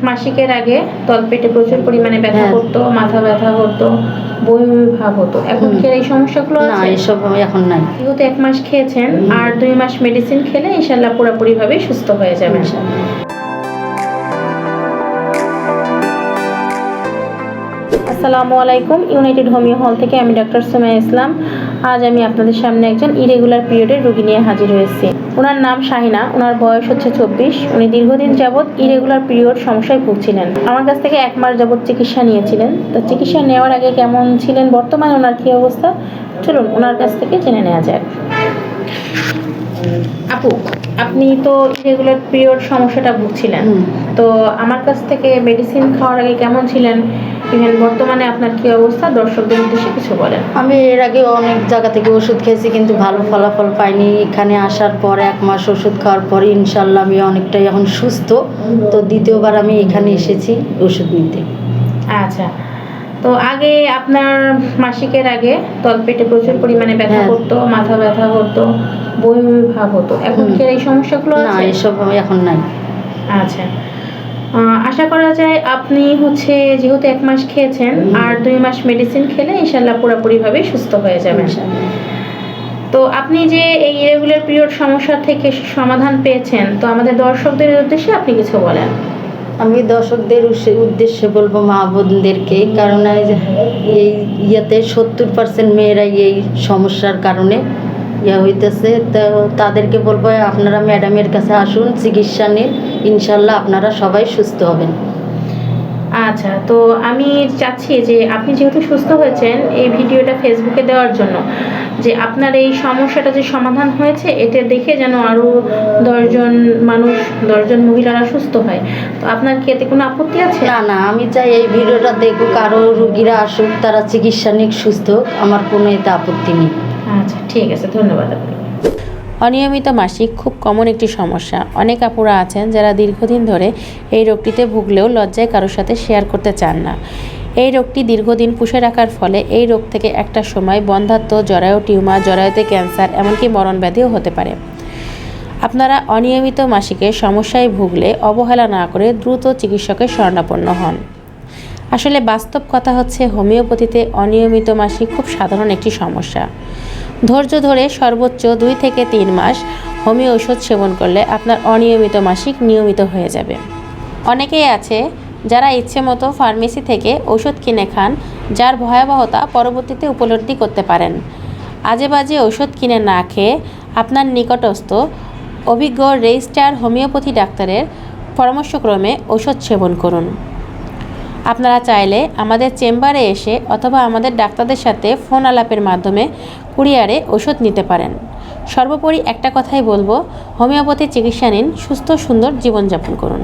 মাসিকের আগে তলপেটে প্রচুর পরিমাণে ব্যথা করতো, মাথা ব্যথা হতো, বমি ভাব হতো। এখন কি এই সমস্যাগুলো না, আছে? এসব এখন নাই। যেহেতু 1 মাস খেয়েছেন আর 2 মাস মেডিসিন খেলে ইনশাআল্লাহ পুরোপুরিভাবে সুস্থ হয়ে যাবেন। আসসালামু আলাইকুম। ইউনাইটেড হোমিও হল থেকে আমি ডক্টর সুমাইয়া ইসলাম। আজ আমি আপনাদের সামনে একজন ইরেগুলার পিরিয়ডের রোগী নিয়ে হাজির হয়েছি। ওনার নাম শাহিনা, ওনার বয়স হচ্ছে 24। উনি দীর্ঘদিন যাবৎ ইরেগুলার পিরিয়ড সমস্যায় ভুগছিলেন। আমার কাছ থেকে 1 মাস যাবৎ চিকিৎসা নিয়েছিলেন। তো চিকিৎসা নেওয়ার আগে কেমন ছিলেন, বর্তমানে ওনার কী অবস্থা, চলুন ওনার কাছ থেকে জেনে নেওয়া যাক। আপু, আপনি তো ইরেগুলার পিরিয়ড সমস্যাটা ভুগছিলেন, তো আমার কাছ থেকে মেডিসিন খাওয়ার আগে কেমন ছিলেন, ইভেন বর্তমানে আপনার কি অবস্থা, দর্শকদের উদ্দেশ্যে কিছু বলেন। আমি এর আগে অনেক জায়গা থেকে ওষুধ খেয়েছি, কিন্তু ভালো ফলাফল পাইনি। এখানে আসার পর 1 মাস ওষুধ খাওয়ার পরে ইনশাল্লাহ আমি অনেকটাই এখন সুস্থ। তো দ্বিতীয়বার আমি এখানে এসেছি ওষুধ নিতে। আচ্ছা, তো আগে আপনার মাসিকের আগে তলপেটে প্রচুর পরিমাণে ব্যথা করতো, মাথা ব্যথা হতো, বমি ভাব হতো। এখন কি এই সমস্যাগুলো না, আছে? এসব এখন নাই। আচ্ছা, আশা করা যায় আপনি যেহেতু 1 মাস খেয়েছেন আর 2 মাস মেডিসিন খেলে ইনশাআল্লাহ পুরোপুরিভাবে সুস্থ হয়ে যাবেন। তো আপনি যে এই ইরেগুলার পিরিয়ড সমস্যা থেকে সমাধান পেয়েছেন, তো আমাদের দর্শকদের উদ্দেশ্যে আপনি কিছু বলেন। আমি দর্শকদের উদ্দেশ্যে বলবো, মা বোনদেরকে, কারণ এই ইয়েতে 70% মেয়েরাই এই সমস্যার কারণে হইতেছে। তো তাদেরকে বলবো, আপনারা ম্যাডামের কাছে আসুন, চিকিৎসা নিন, ইনশাল্লাহ আপনারা সবাই সুস্থ হবেন। আচ্ছা, তো আমি চাচ্ছি যে আপনি যেহেতু সুস্থ হয়েছেন, এই ভিডিওটা ফেসবুকে দেওয়ার জন্য, যে আপনার এই সমস্যাটা যে সমাধান হয়েছে, এটা দেখে যেন আরও 10 জন মহিলারা সুস্থ হয়। তো আপনার কি এতে কোনো আপত্তি আছে? না, আমি চাই এই ভিডিওটা দেখুক, আরও রুগীরা আসুক, তারা চিকিৎসা নিক, সুস্থ হোক, আমার কোনো এতে আপত্তি নেই। আচ্ছা, ঠিক আছে, ধন্যবাদ আপনাকে। অনিয়মিত মাসিক খুব কমন একটি সমস্যা। অনেক আপুরা আছেন যারা দীর্ঘদিন ধরে এই রোগটিতে ভুগলেও লজ্জায় কারোর সাথে শেয়ার করতে চান না। এই রোগটি দীর্ঘদিন পুষে রাখার ফলে এই রোগ থেকে একটা সময় বন্ধ্যাত্ব, জরায়ু টিউমার, জরায়ুতে ক্যান্সার, এমনকি মরণব্যাধিও হতে পারে। আপনারা অনিয়মিত মাসিকের সমস্যায় ভুগলে অবহেলা না করে দ্রুত চিকিৎসকের শরণাপন্ন হন। আসলে বাস্তব কথা হচ্ছে, হোমিওপ্যাথিতে অনিয়মিত মাসিক খুব সাধারণ একটি সমস্যা। ধৈর্য ধরে সর্বোচ্চ 2 থেকে 3 মাস হোমিও ওষুধ সেবন করলে আপনার অনিয়মিত মাসিক নিয়মিত হয়ে যাবে। অনেকেই আছে যারা ইচ্ছে মতো ফার্মেসি থেকে ওষুধ কিনে খান, যার ভয়াবহতা পরবর্তীতে উপলব্ধি করতে পারেন। আজে বাজে ওষুধ কিনে না খেয়ে আপনার নিকটস্থ অভিজ্ঞ রেজিস্ট্রার হোমিওপ্যাথি ডাক্তারের পরামর্শক্রমে ওষুধ সেবন করুন। আপনারা চাইলে আমাদের চেম্বারে এসে অথবা আমাদের ডাক্তারদের সাথে ফোন আলাপের মাধ্যমে কুরিয়ারে ওষুধ নিতে পারেন। সর্বোপরি একটা কথাই বলবো, হোমিওপ্যাথি চিকিৎসা নিন, সুস্থ সুন্দর জীবনযাপন করুন।